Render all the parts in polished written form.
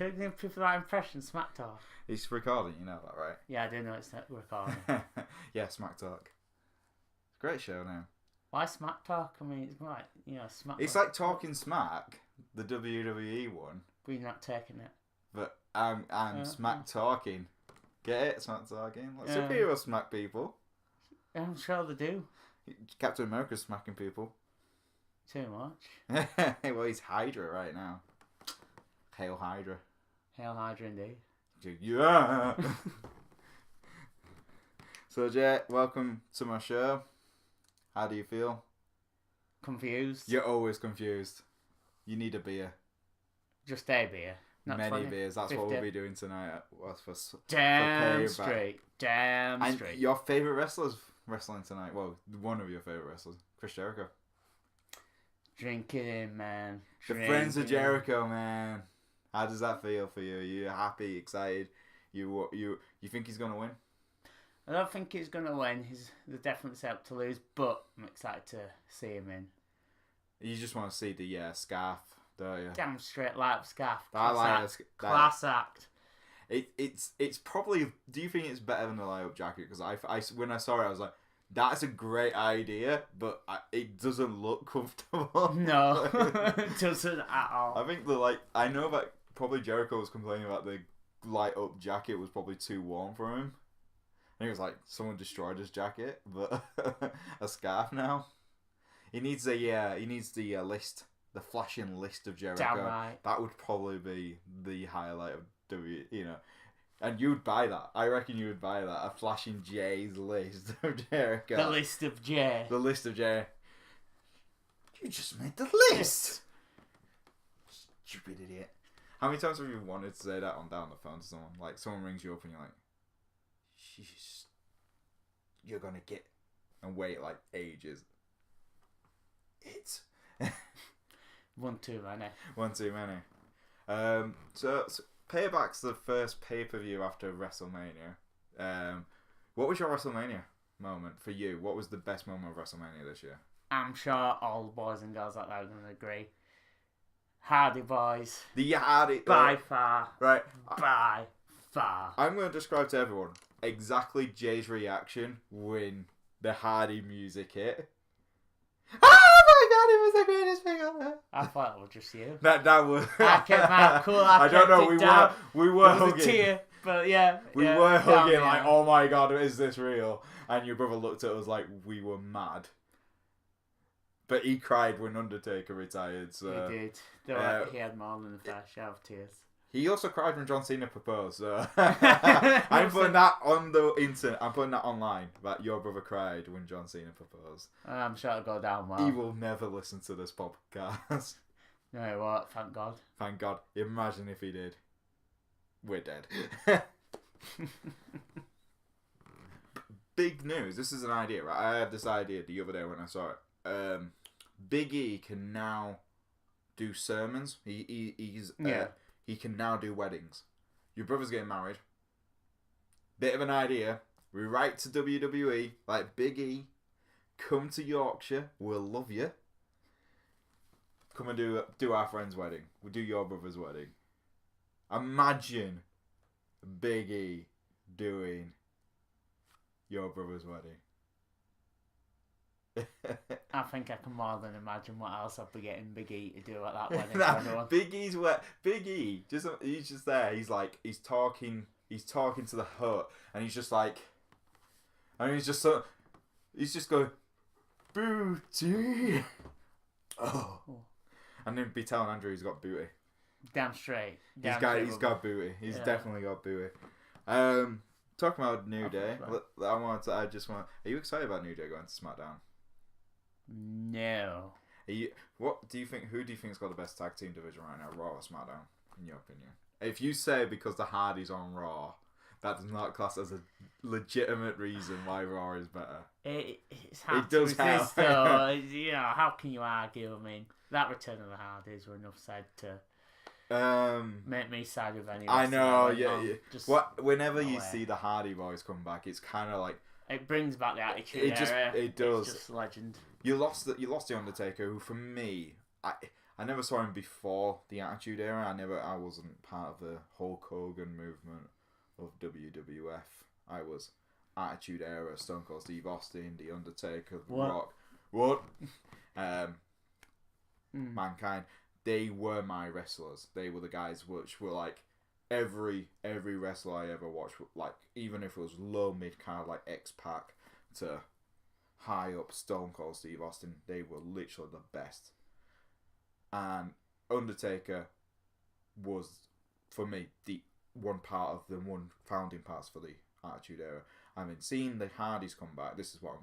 Don't give people that impression, Smack Talk. It's recording, you know that, right? Yeah, I do know it's not recording. Yeah, Smack Talk. It's a great show now. Why Smack Talk? I mean, it's like, Smack It's Talk. like Talking Smack, the WWE one. But you're not taking it. But I'm Smack Talking. Get it? Smack Talking? Like superhero smack people. I'm sure they do. Captain America's smacking people. Too much. Well, he's Hydra right now. Hail Hydra. Hail Hydra indeed. Yeah. So, Jay, welcome to my show. How do you feel? Confused. You're always confused. You need a beer. Just a beer. Not Many 20, beers. That's 50. what we'll be doing tonight. Damn payback. straight. Damn And straight. your favourite wrestler's wrestling tonight. Well, one of your favourite wrestlers. Chris Jericho. Drink it in, man. The Drink Friends of it in. Jericho, man. How does that feel for you? Are you happy, excited? You think he's going to win? I don't think he's going to win. They're definitely set up to lose, but I'm excited to see him in. You just want to see the scarf, don't you? Damn straight light scarf. I like Class act. Class act. It's probably. Do you think it's better than the light-up jacket? Because I when I saw it, I was like, that's a great idea, but it doesn't look comfortable. No, it doesn't at all. I think I know that probably Jericho was complaining about the light-up jacket was probably too warm for him. I think it was like someone destroyed his jacket, but a scarf now. He needs the list, the flashing list of Jericho. Damn right. That would probably be the highlight of and you'd buy that. I reckon you would buy that. A flashing Jay's list of Jericho. The list of Jay. The list of Jay. You just made the list. Stupid idiot. How many times have you wanted to say that down the phone to someone? Like someone rings you up and you're like, you're gonna get and wait like ages. It's One too many. one too many. So Payback's the first pay-per-view after WrestleMania. What was your WrestleMania moment for you? What was the best moment of WrestleMania this year? I'm sure all the boys and girls out there are going to agree. Hardy Boys. The Hardy. By far. Right. By far. I'm going to describe to everyone exactly Jay's reaction when the Hardy music hit. Oh my god, it was the greatest thing ever. I thought it was just you. That was. I kept my cool. I don't know. We were there was hugging. a tear, but yeah. We were hugging like, oh my god, is this real? And your brother looked at us like we were mad. But he cried when Undertaker retired. So he did. Though he had more than a fair share of tears. he also cried when John Cena proposed. So I'm putting that on the internet. I'm putting that online. That your brother cried when John Cena proposed. I'm sure it'll go down well. He will never listen to this podcast. No, he won't. Thank God. Thank God. Imagine if he did. We're dead. Big news. This is an idea, right? I had this idea the other day when I saw it. Big E can now do sermons. He can now do weddings. Your brother's getting married. Bit of an idea. We write to WWE like Big E. Come to Yorkshire. We'll love you. Come and do our friend's wedding. We'll do your brother's wedding. Imagine Big E doing your brother's wedding. I think I can more than imagine what else I'll be getting Big E to do at that wedding for everyone. Big E, he's just there. He's talking to the hut, and he's just like, and he's just going, booty. Oh. And then be telling Andrew he's got booty. Damn straight. He's got booty. He's definitely got booty. Talking about New Day, are you excited about New Day going to SmackDown? No. What do you think? Who do you think's got the best tag team division right now, Raw or SmackDown? In your opinion, if you say because the Hardys on Raw, that does not class as a legitimate reason why Raw is better. It's hard It to does help. resist, though. You know, how can you argue? I mean, that Return of the Hardys were enough said to make me side with any. I know, wrestler. yeah. Whenever you see the Hardy Boys come back, it's kind of like it brings back the attitude era. It does. It's just legend. You lost the Undertaker, who for me, I I never saw him before the Attitude Era. I wasn't part of the Hulk Hogan movement of WWF. I was Attitude Era, Stone Cold Steve Austin, The Undertaker, The Rock. What? Mankind. They were my wrestlers. They were the guys which were like every wrestler I ever watched. Like even if it was low mid card like X-Pac to high up Stone Cold Steve Austin, they were literally the best. And Undertaker was for me the one founding parts for the Attitude Era. I mean, seeing the Hardys come back. This is what I'm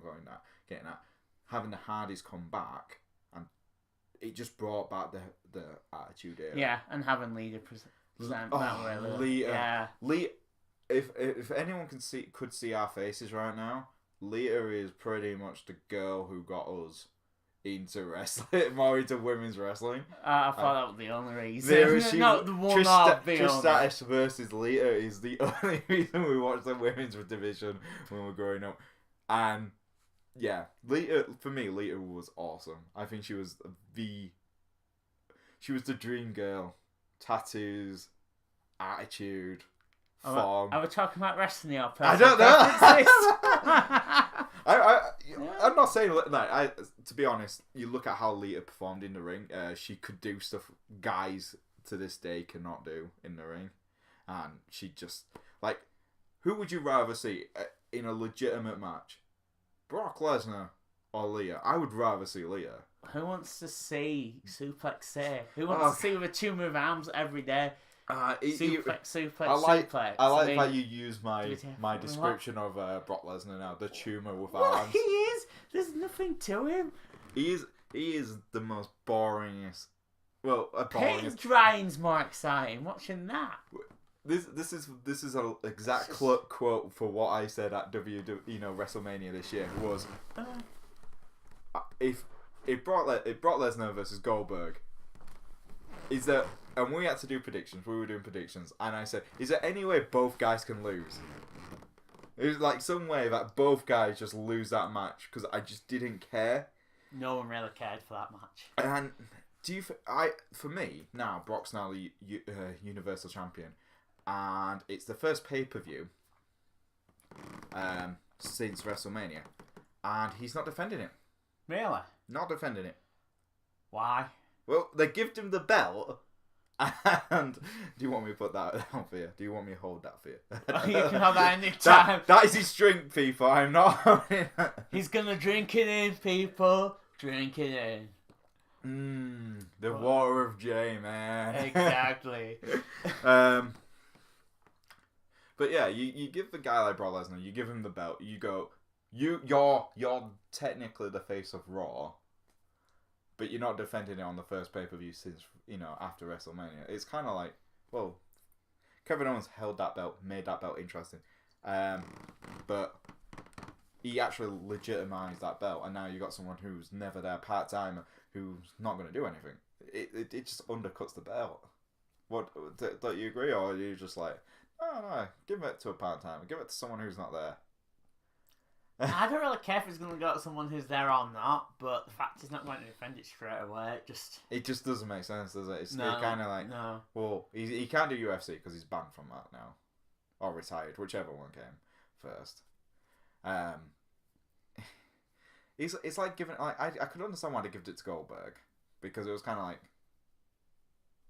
getting at. Having the Hardys come back, and it just brought back the Attitude Era. Yeah, and having Lita present that really. Lita. Yeah. Lita. If anyone could see our faces right now, Lita is pretty much the girl who got us into wrestling, more into women's wrestling. I thought that was the only reason. Not the one of the Trish Stratus versus Lita is the only reason we watched the women's division when we were growing up. And yeah, Lita was awesome. I think she was the dream girl. Tattoos, attitude, form. Are we talking about wrestling or I don't know. I'm not saying that. To be honest, you look at how Lita performed in the ring. She could do stuff guys to this day cannot do in the ring, and she just like. Who would you rather see in a legitimate match, Brock Lesnar or Lita? I would rather see Lita. Who wants to see Suplex Say? Who wants to see with a tumor of arms every day? Suplex. I like how you use my description of Brock Lesnar now. The tumor with arms. He is. There's nothing to him. He is the most boringest. Well, Paige Ryan's more exciting. Watching that. This is an exact quote for what I said at WrestleMania this year was if Brock Lesnar versus Goldberg is there, and we had to do predictions. We were doing predictions, and I said, "Is there any way both guys can lose?" It was like some way that both guys just lose that match because I just didn't care. No one really cared for that match. And for me now, Brock's now the Universal Champion, and it's the first pay-per-view since WrestleMania, and he's not defending it. Really? Not defending it. Why? Well, they gave him the belt, and do you want me to put that down for you? Do you want me to hold that for you? You can have that any time. That is his drink, people. I'm not holding that. He's gonna drink it in, people. Drink it in. The water of J, man. Exactly. But yeah, you give the guy like Brock Lesnar, you give him the belt, you go, you're technically the face of Raw, but you're not defending it on the first pay-per-view since, after WrestleMania. It's kind of like, well, Kevin Owens held that belt, made that belt interesting, but he actually legitimized that belt, and now you got someone who's never there, part-timer, who's not going to do anything. It just undercuts the belt. What, don't you agree, or are you just like, no, give it to a part-timer, give it to someone who's not there? I don't really care if he's going to go to someone who's there or not, but the fact he's not going to defend it straight away, it just doesn't make sense, does it? It's kind of like, no. Well, he can't do UFC because he's banned from that now, or retired, whichever one came first. It's like giving, like, I could understand why they gave it to Goldberg, because it was kind of like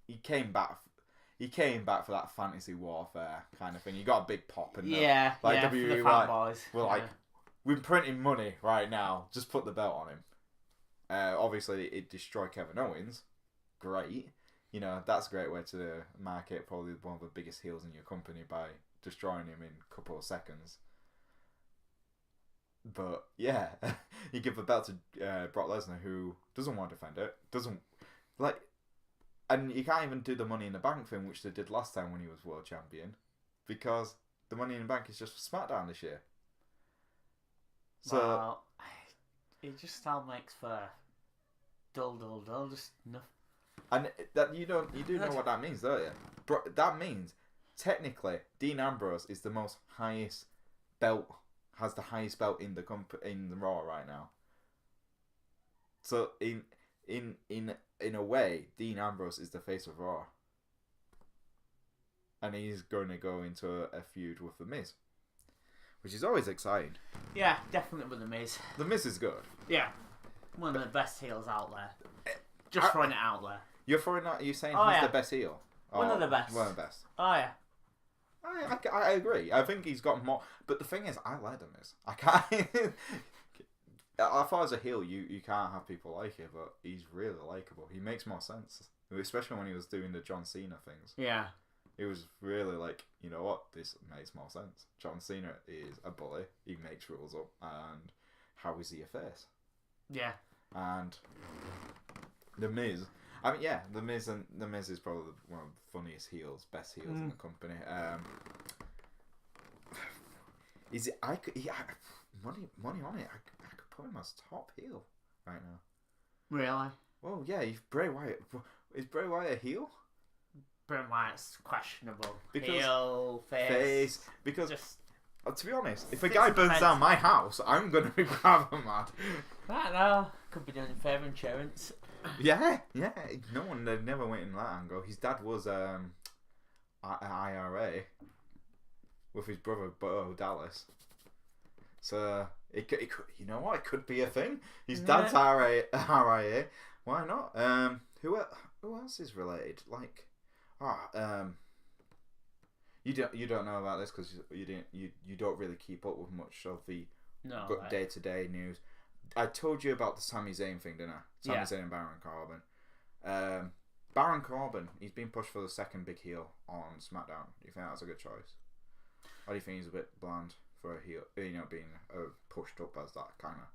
he came back for that fantasy warfare kind of thing. You got a big pop, and WWE, for the fanboys. Like, we're printing money right now. Just put the belt on him. Obviously, it destroyed Kevin Owens. Great. That's a great way to market probably one of the biggest heels in your company by destroying him in a couple of seconds. But yeah, you give the belt to Brock Lesnar, who doesn't want to defend it. And you can't even do the Money in the Bank thing, which they did last time when he was world champion, because the Money in the Bank is just for SmackDown this year. So well, it just all makes for dull, just nothing. And that you do know what that means, don't you? That means technically Dean Ambrose is the highest belt, has the highest belt in the Raw right now. So in in a way, Dean Ambrose is the face of Raw. And he's going to go into a feud with The Miz. Which is always exciting. Yeah, definitely with The Miz. The Miz is good. Yeah. One of the best heels out there. Just throwing it out there. You're saying he's the best heel? One of the best. One of the best. Oh, yeah. I agree. I think he's got more. But the thing is, I like The Miz. I can't. As far as a heel, you can't have people like it, but he's really likable. He makes more sense, especially when he was doing the John Cena things. Yeah. It was really like, you know what, this makes more sense. John Cena is a bully. He makes rules up, and how is he a face? Yeah. And The Miz. I mean, yeah, The Miz is probably one of the funniest heels, best heels in the company. Is it? Money on it. I could put him as top heel right now. Really? Well, yeah. Bray Wyatt. Is Bray Wyatt a heel? Bray Wyatt's questionable. Because heel, face. Because just, to be honest, if a guy burns down my house, I'm gonna be grabbing mad. I don't know. Could be doing fair insurance. Yeah. No one never went in that angle. His dad was IRA with his brother Bo Dallas. So it could, you know what? It could be a thing. His dad's RIA. Why not? Who else is related? Like, you don't know about this because you don't really keep up with much of the day-to-day news. I told you about the Sami Zayn thing, didn't I? Sami Zayn and Baron Corbin. Baron Corbin, he's been pushed for the second big heel on SmackDown. Do you think that's a good choice? Or do you think he's a bit bland for a heel, being pushed up as that kind of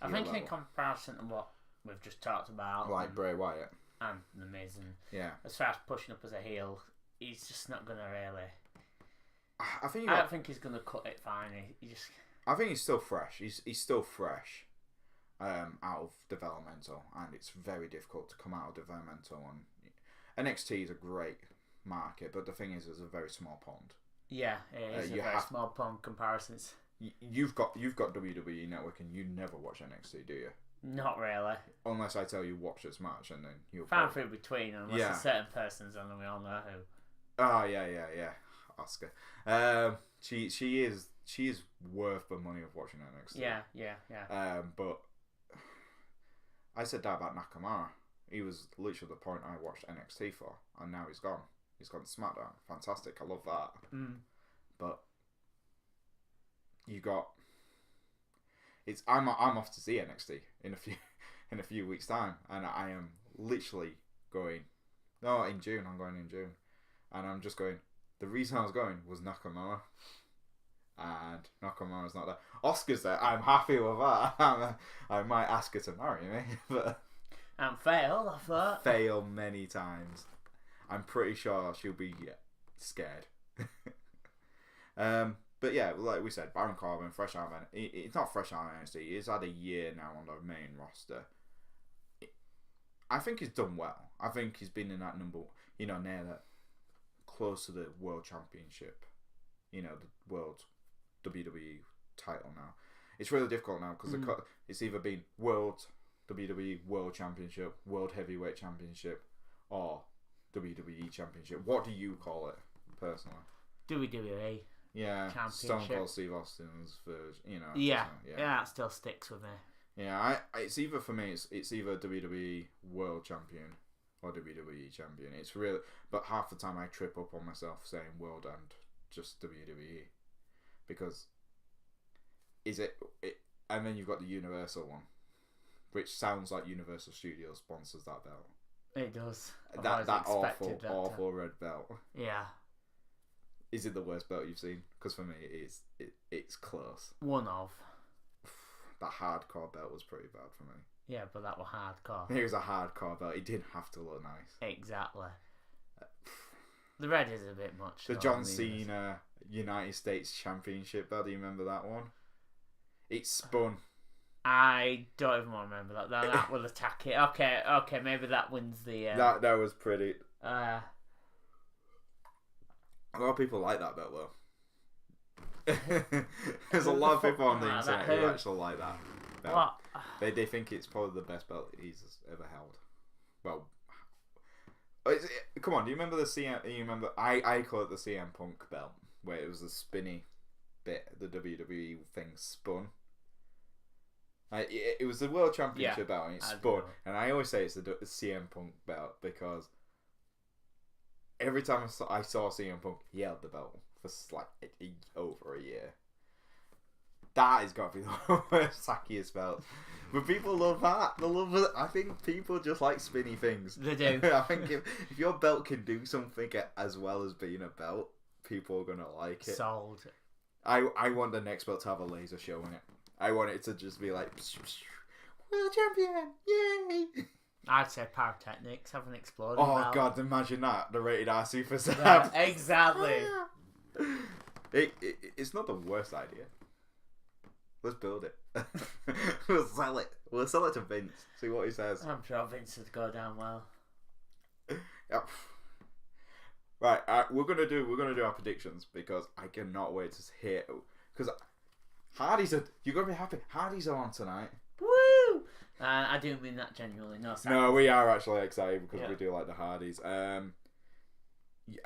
I think level? In comparison to what we've just talked about, like Bray Wyatt and The Miz, and as far as pushing up as a heel, he's just not gonna really. I don't think he's gonna cut it fine. I think he's still fresh. He's still fresh, out of developmental, and it's very difficult to come out of developmental. And NXT is a great market, but the thing is, it's a very small pond. Yeah, it is a very small pond comparisons. You've got WWE Network, and you never watch NXT, do you? Not really. Unless I tell you watch this match, and then you'll. Fan through between, unless a certain person's on, and we all know who. Oh yeah, Oscar. She is worth the money of watching NXT. Yeah. But I said that about Nakamura. He was literally the point I watched NXT for, and now he's gone. He's gone to SmackDown. Fantastic. I love that. But you got. I'm off to see NXT in a few weeks' time, and I am literally going. No, in June. I'm going in June, and I'm just going. The reason I was going was Nakamura. And Nakamura's not there. Oscar's there. I'm happy with that. I might ask her to marry me, but and fail. I thought fail many times. I'm pretty sure she'll be scared. But yeah, like we said, Baron Corbin, fresh out of it's not fresh out of NXT. He's had a year now on the main roster. I think he's done well. I think he's been in that number, near that, close to the World Championship. The World WWE title now. It's really difficult now because it's either been World WWE World Championship, World Heavyweight Championship, or WWE Championship. What do you call it personally? WWE. Yeah, Stone Cold Steve Austin's version. Yeah, that still sticks with me. Yeah, it's either for me. It's either WWE World Champion or WWE Champion. It's really, but half the time I trip up on myself saying World and just WWE, because is it? And then you've got the Universal one, which sounds like Universal Studios sponsors that belt. It does. That awful red belt. Yeah. Is it the worst belt you've seen? Because for me, it is. It's close. One of. That hardcore belt was pretty bad for me. Yeah, but that was hardcore. It was a hardcore belt. It didn't have to look nice. Exactly. The red is a bit much. The John Cena United States Championship belt. Do you remember that one? It spun. I don't even remember that. That will attack it. Okay, maybe that wins the. That was pretty. A lot of people like that belt though. There's a lot of people on the internet who actually like that belt. What? They think it's probably the best belt he's ever held. well, come on, do you remember the CM? You remember I call it the CM Punk belt, where it was the spinny bit, the WWE thing spun. It was the World Championship belt, and it spun. And I always say it's the CM Punk belt because every time I saw CM Punk, he held the belt for like over a year. That has got to be the worst, sackiest belt. But people love that. They love it. I think people just like spinny things. They do. I think if your belt can do something as well as being a belt, people are gonna like it. Sold. I want the next belt to have a laser show in it. I want it to just be like, world champion, yay! I'd say pyrotechnics have an exploding Oh god, imagine that, the rated R super sub. Yeah, exactly. It's not the worst idea. Let's build it. We'll sell it. We'll sell it to Vince. See what he says. I'm sure Vince would go down well. Yep. Right, we're gonna do our predictions because I cannot wait to hear. Because you're gonna be happy. Hardy's are on tonight. Woo! I do mean that genuinely. No, we are actually excited because we do like the Hardys.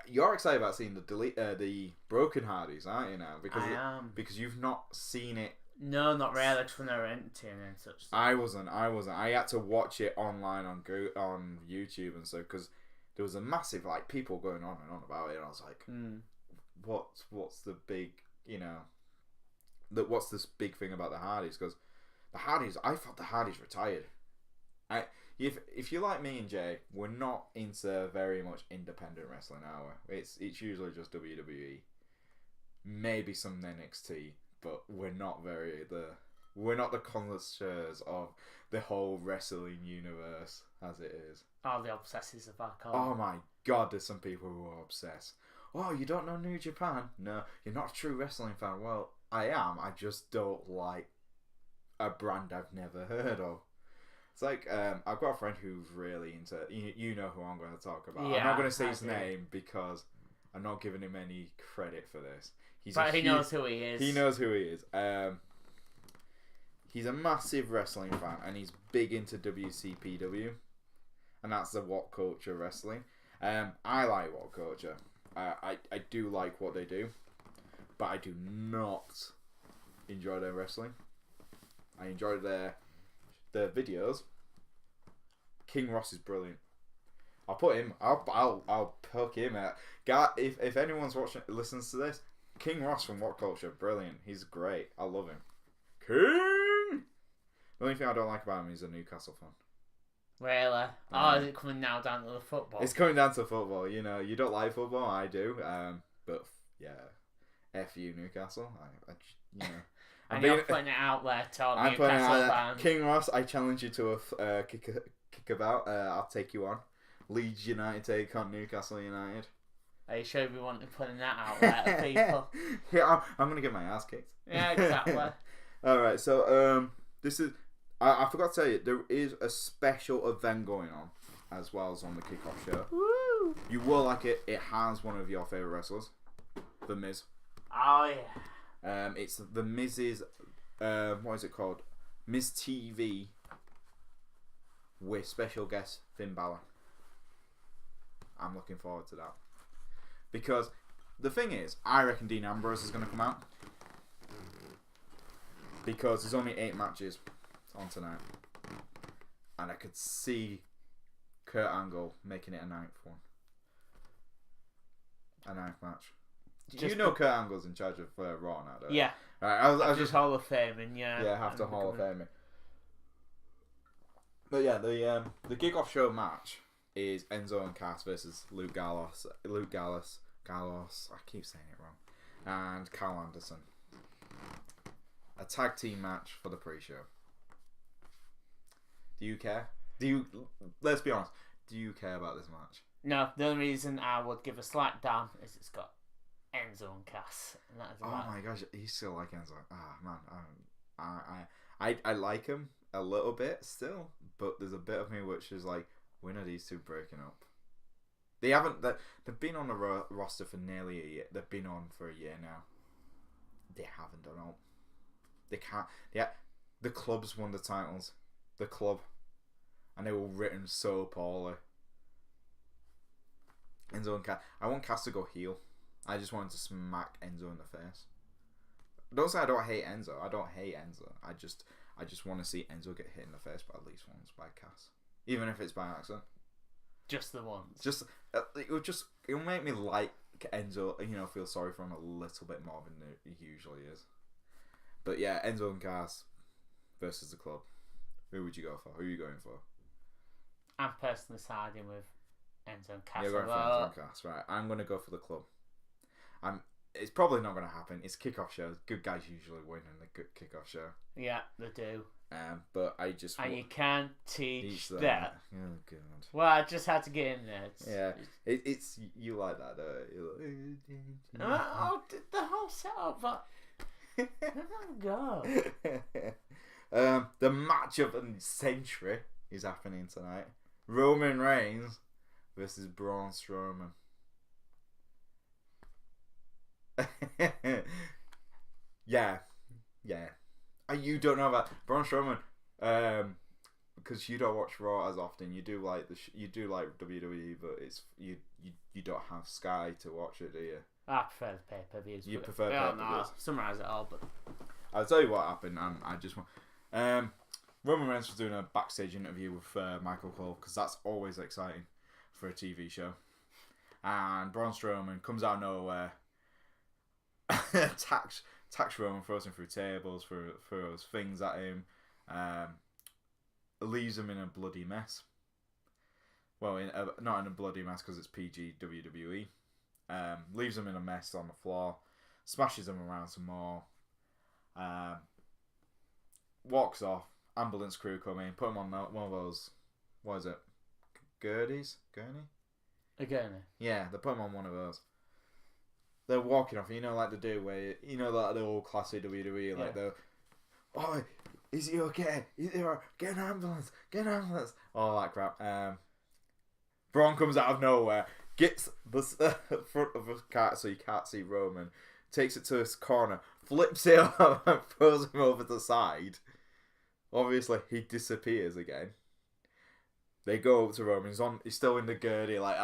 You're excited about seeing the broken Hardys, aren't you now? Because I am. Because you've not seen it. No, not really. Just when they were emptying and such. I wasn't. I had to watch it online on YouTube and so because there was a massive people going on and on about it, and I was like, what's the big what's this big thing about the Hardys? Because the Hardys, I thought the Hardys retired. If you're like me and Jay, we're not into very much independent wrestling, are we? It's usually just WWE, maybe some NXT, but we're not the connoisseurs of the whole wrestling universe as it is. Oh, the obsessives of our call. Oh my god, there's some people who are obsessed. Oh, you don't know New Japan? No, you're not a true wrestling fan. Well, I am. I just don't like a brand I've never heard of. It's like, I've got a friend who's really into... You know who I'm going to talk about. Yeah, I'm not going to say his name because I'm not giving him any credit for this. But he knows who he is. He knows who he is. He's a massive wrestling fan and he's big into WCPW. And that's the What Culture Wrestling. I like What Culture. I do like what they do. But I do not enjoy their wrestling. I enjoy their videos. King Ross is brilliant. I'll put him. I'll poke him at. If anyone's listens to this, King Ross from What Culture, brilliant. He's great. I love him. King. The only thing I don't like about him is a Newcastle fan. Really? Oh, is it coming now down to the football? It's coming down to football. You know, you don't like football. I do. But yeah, F you Newcastle. And you're putting it out there, Tom. I'm putting it out there. King Ross, I challenge you to a kickabout. I'll take you on. Leeds United take on Newcastle United. Are you sure we want to be putting that out there to people? Yeah, I'm gonna get my ass kicked. Yeah, exactly. All right, so this is. I forgot to tell you, there is a special event going on as well as on the kickoff show. Woo! You will like it. It has one of your favorite wrestlers, The Miz. Oh yeah. It's The Miz's. What is it called? Miz TV. With special guest Finn Balor. I'm looking forward to that. Because the thing is, I reckon Dean Ambrose is going to come out. Because there's only 8 matches on tonight. And I could see Kurt Angle making it a 9th one. A 9th match. You know Kurt Angle's in charge of Raw now, don't you? Yeah. Right, I was just Hall of Faming, yeah. Yeah, have to Hall of Faming. But yeah, the kickoff show match is Enzo and Cass versus Luke Gallows, I keep saying it wrong, and Carl Anderson. A tag team match for the pre-show. Do you care? Let's be honest, do you care about this match? No, the only reason I would give a slight damn is it's got Enzo and Cass. And that is my gosh, you still like Enzo. Man, I like him a little bit still, but there's a bit of me which is like, when are these two breaking up? They've been on the roster for nearly a year. They've been on for a year now. They haven't done all. They can't. Yeah, the club's won the titles. The club. and they were written so poorly. Enzo and Cass. I want Cass to go heel. I just wanted to smack Enzo in the face. Don't say I don't hate Enzo. I don't hate Enzo. I just want to see Enzo get hit in the face by at least once by Cass, even if it's by accident. Just the once. It'll make me like Enzo. Feel sorry for him a little bit more than he usually is. But yeah, Enzo and Cass versus the Club. Who would you go for? Who are you going for? I'm personally siding with Enzo and Cass. You're going for Enzo and Cass, right? I'm going to go for the Club. It's probably not going to happen. It's kickoff shows. Good guys usually win in the good kickoff show. Yeah, they do. But I just... And you can't teach that. Oh, God. Well, I just had to get in there. It's you like that, don't you? The whole setup, but... go. The match of the century is happening tonight. Roman Reigns versus Braun Strowman. yeah. You don't know about Braun Strowman, because you don't watch Raw as often. You do like WWE, but it's you don't have Sky to watch it, do you? I prefer the pay-per-views. You prefer pay-per-views. Summarise it all, but I'll tell you what happened. I just want. Roman Reigns was doing a backstage interview with Michael Cole, because that's always exciting for a TV show. And Braun Strowman comes out of nowhere, attacks Roman, throws him through tables, throws things at him, leaves him in a bloody mess. Well, not in a bloody mess because it's PG WWE. Leaves him in a mess on the floor, smashes him around some more, walks off. Ambulance crew come in, put him on one of those, what is it, Gurneys? A gurney? Yeah, they put him on one of those. They're walking off, like they do, where, like the old classic WWE, like they're, oh, is he okay? Is he alright? Get an ambulance, all that crap. Braun comes out of nowhere, gets the front of a car so you can't see Roman, takes it to his corner, flips it up and throws him over the side. Obviously, he disappears again. They go up to Roman. He's still in the gurney, like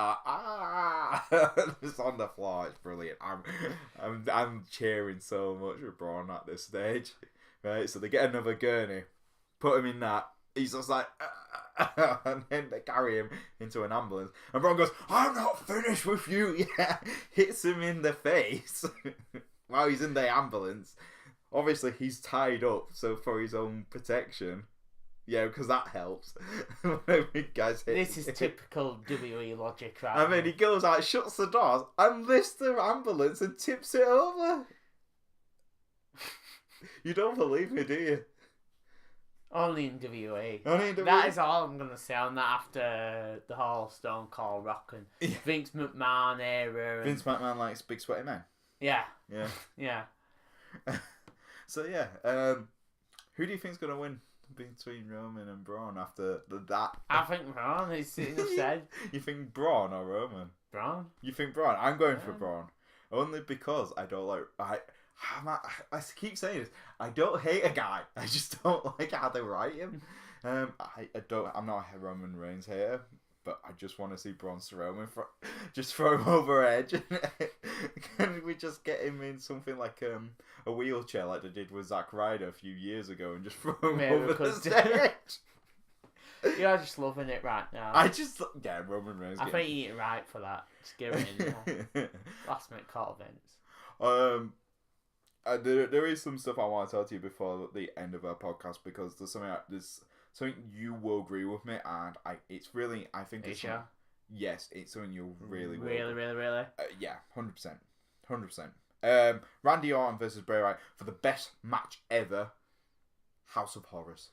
just on the floor. It's brilliant. I'm cheering so much for Braun at this stage, right? So they get another gurney, put him in that. He's just like, and then they carry him into an ambulance. And Braun goes, "I'm not finished with you." Yeah, hits him in the face while he's in the ambulance. Obviously, he's tied up, so for his own protection. Yeah, because that helps. This is typical WWE logic, right? I mean, he goes out, shuts the doors, and lifts the ambulance and tips it over. You don't believe me, do you? Only in WWE. Only in WWE. That is all I'm going to say on that after the whole Stone Cold Rock and Vince McMahon era. Vince McMahon likes big sweaty men. Yeah. Yeah. So, yeah. Who do you think's going to win between Roman and Braun after that? I think Braun, it's enough said. You think Braun or Roman? Braun. You think Braun? I'm going for Braun. Only because I don't like... I keep saying this. I don't hate a guy. I just don't like how they write him. I'm not a Roman Reigns hater, but I just want to see Braun Strowman just throw him over edge. Can we just get him in something like a wheelchair like they did with Zack Ryder a few years ago and just throw him over the stage? You're just loving it right now. Roman Reigns. I think you're right for that. Just give it in. Last minute call, Vince. There is some stuff I want to tell to you before the end of our podcast, because there's something you will agree with me, and it's really, I think it's sure? Yes, it's something you'll really yeah, 100%. Randy Orton versus Bray Wyatt for the best match ever, House of Horrors.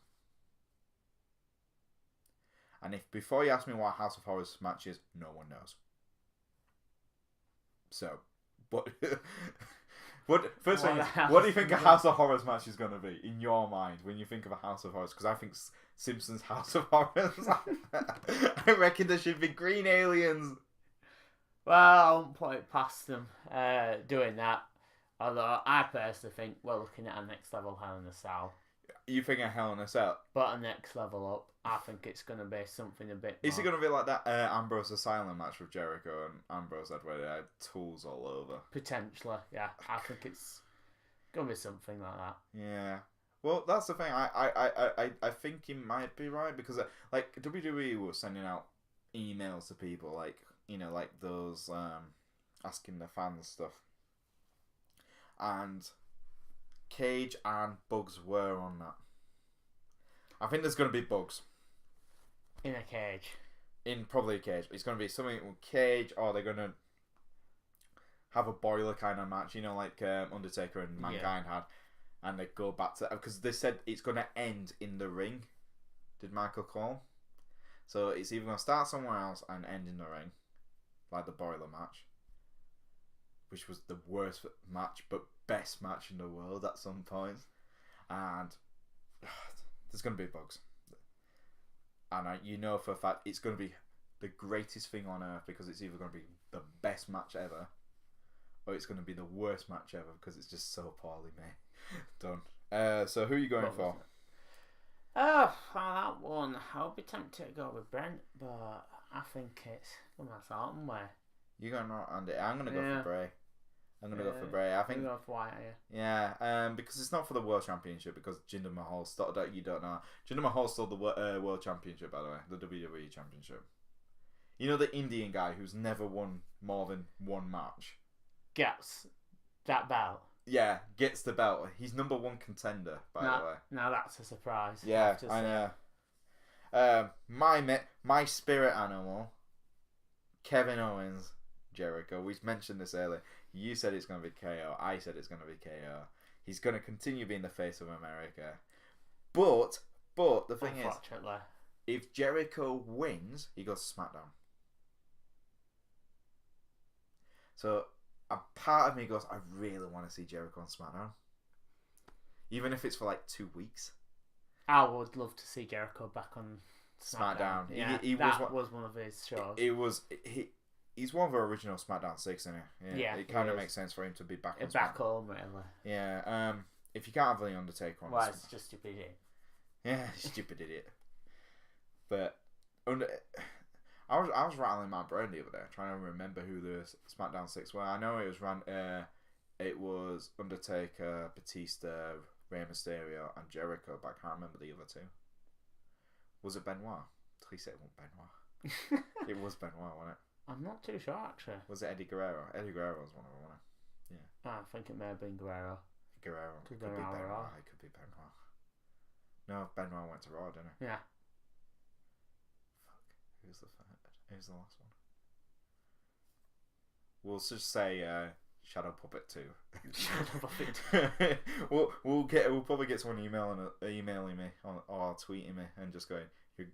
And if before you ask me what House of Horrors match is, no one knows. So, but what do you think a House of Horrors match is going to be in your mind when you think of a House of Horrors? Because I think Simpsons House of Horrors. I reckon there should be green aliens. Well, I won't put it past them doing that. Although I personally think we're looking at a next level Hell in a Cell. You think a Hell in a Cell? But a next level up, I think it's going to be something a bit more... Is it going to be like that Ambrose Asylum match with Jericho and Ambrose had where they had tools all over? Potentially, yeah. I think it's going to be something like that. Yeah. Well, that's the thing. I think he might be right because like WWE was sending out emails to people like like those asking the fans stuff, and Cage and Bugs were on that. I think there's going to be Bugs in a cage. In probably a cage. It's going to be something with Cage, or they're going to have a boiler kind of match, like Undertaker and Mankind had. And they go back to... Because they said it's going to end in the ring. Did Michael call? So it's either going to start somewhere else and end in the ring. Like the boiler match. Which was the worst match, but best match in the world at some point. And there's going to be Bugs. And for a fact it's going to be the greatest thing on earth because it's either going to be the best match ever or it's going to be the worst match ever because it's just so poorly made. Done. So who are you going for? Oh, that one. I would be tempted to go with Brent, but I think it's going to be Thornton way. You're going to Andy. I'm going to go for Bray. I think. You go for Wyatt, yeah. Because it's not for the World Championship because Jinder Mahal that you don't know. Jinder Mahal stole the World Championship, by the way, the WWE Championship. The Indian guy who's never won more than one match gets that belt. Yeah, gets the belt. He's number one contender, by the way. Now that's a surprise. Yeah, I know. My spirit animal, Kevin Owens, Jericho. We mentioned this earlier. You said it's going to be KO. I said it's going to be KO. He's going to continue being the face of America. But the thing is, if Jericho wins, he goes to SmackDown. So a part of me goes, I really want to see Jericho on SmackDown. Even if it's for like 2 weeks. I would love to see Jericho back on SmackDown. Yeah, he was one of his shows. He's one of the original SmackDown 6, isn't he? Yeah, it kind of makes sense for him to be back on SmackDown. Back home, really. Yeah, if you can't have the Undertaker on... Well, it's just stupid idiot. Yeah, stupid idiot. But... I was rattling my brain the other day, trying to remember who the SmackDown 6 were. I know it was Undertaker, Batista, Rey Mysterio, and Jericho, but I can't remember the other two. Was it Benoit? Please say it wasn't Benoit. It was Benoit, wasn't it? I'm not too sure, actually. Was it Eddie Guerrero? Eddie Guerrero was one of them, wasn't it? Yeah. I think it may have been Guerrero. Could be Benoit. It could be Benoit. No, Benoit went to Raw, didn't he? Yeah. Fuck. Who's the third? Who's the last one? We'll just say Shadow Puppet 2. Shadow Puppet 2. We'll probably get someone emailing me or tweeting me and just going,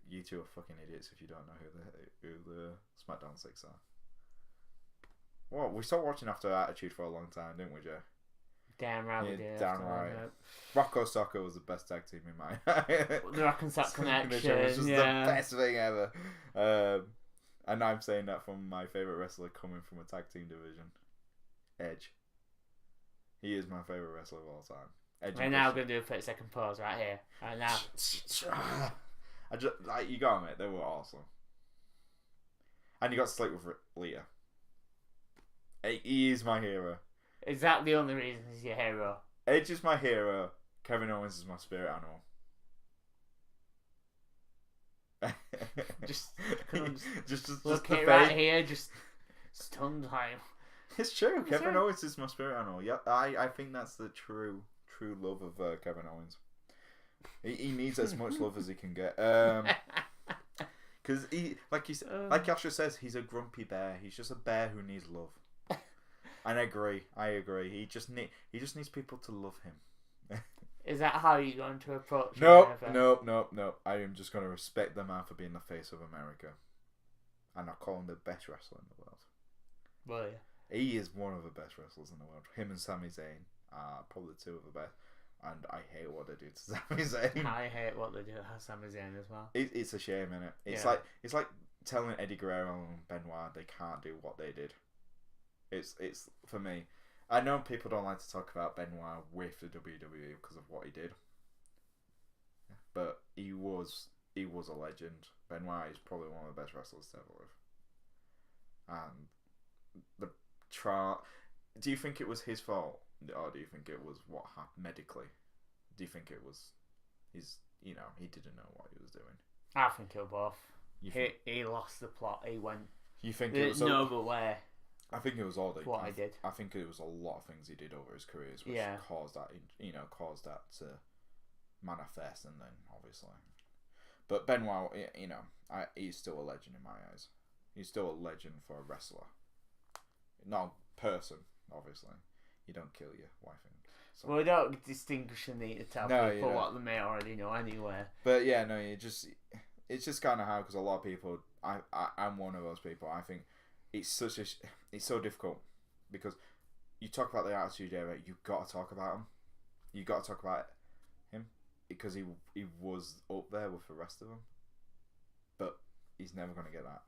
you two are fucking idiots if you don't know who the SmackDown 6 are. Well, we stopped watching after Attitude for a long time, didn't we, Joe? Damn right we did. Damn right. Rocco Soccer was the best tag team in my... The Rock and Sock Connection. It was just the best thing ever. And I'm saying that from my favourite wrestler coming from a tag team division. Edge. He is my favourite wrestler of all time. Edge. Right now, I'm going to do a 30-second pause right here. Right now. You got them, mate. They were awesome. And you got to sleep with Lita. He is my hero. Is that the only reason he's your hero? Edge is my hero. Kevin Owens is my spirit animal. just look at right here, just stunned him. It's true. Kevin Owens is my spirit animal. Yeah, I think that's the true love of Kevin Owens. He needs as much love as he can get. Because he, like Asher says, he's a grumpy bear. He's just a bear who needs love. And I agree. He just needs people to love him. Is that how you're going to approach it? No. I am just going to respect the man for being the face of America. And I call him the best wrestler in the world. Well, yeah. He is one of the best wrestlers in the world. Him and Sami Zayn are probably two of the best. And I hate what they do to Sami Zayn. I hate what they do to Sami Zayn as well. It's a shame, innit? It's like telling Eddie Guerrero and Benoit they can't do what they did. It's for me. I know people don't like to talk about Benoit with the WWE because of what he did. but he was a legend. Benoit is probably one of the best wrestlers to ever live. And the do you think it was his fault, or do you think it was what happened medically? Do you think it was his? He didn't know what he was doing. I think it was both. He lost the plot. He went. You think it was no other way? I think it was all what I did. I think it was a lot of things he did over his careers, which caused that. Caused that to manifest, and then obviously. But Benoit, he's still a legend in my eyes. He's still a legend for a wrestler. Not a person, obviously. You don't kill your wife and son. Well, we don't distinguish the need to tell people what they may already know anyway. But yeah, no, it's just kind of hard because a lot of people, I'm one of those people. I think it's so difficult because you talk about the Attitude Era, you've got to talk about him. You got to talk about him because he was up there with the rest of them. But he's never going to get that.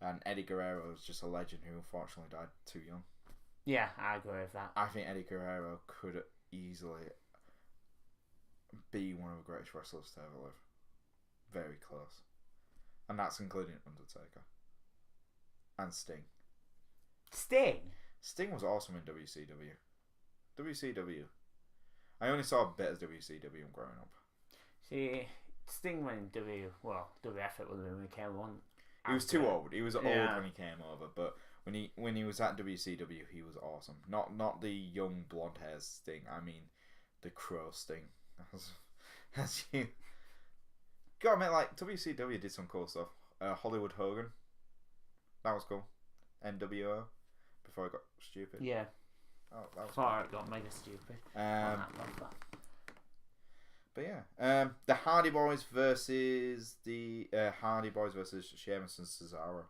And Eddie Guerrero is just a legend who unfortunately died too young. Yeah, I agree with that. I think Eddie Guerrero could easily be one of the greatest wrestlers to ever live. Very close. And that's including Undertaker. And Sting. Sting was awesome in WCW. WCW. I only saw a bit of WCW growing up. See, Sting went in WF it would have been when he came on. He was too old. He was old when he came over, but when he was at WCW, he was awesome. Not the young blonde haired Sting. I mean, the Crow Sting. As you gotta admit, like WCW did some cool stuff. Hollywood Hogan, that was cool. NWO before it got stupid. Yeah. Oh, that was before it got mega stupid. But yeah, the Hardy Boys versus Sheamus and Cesaro.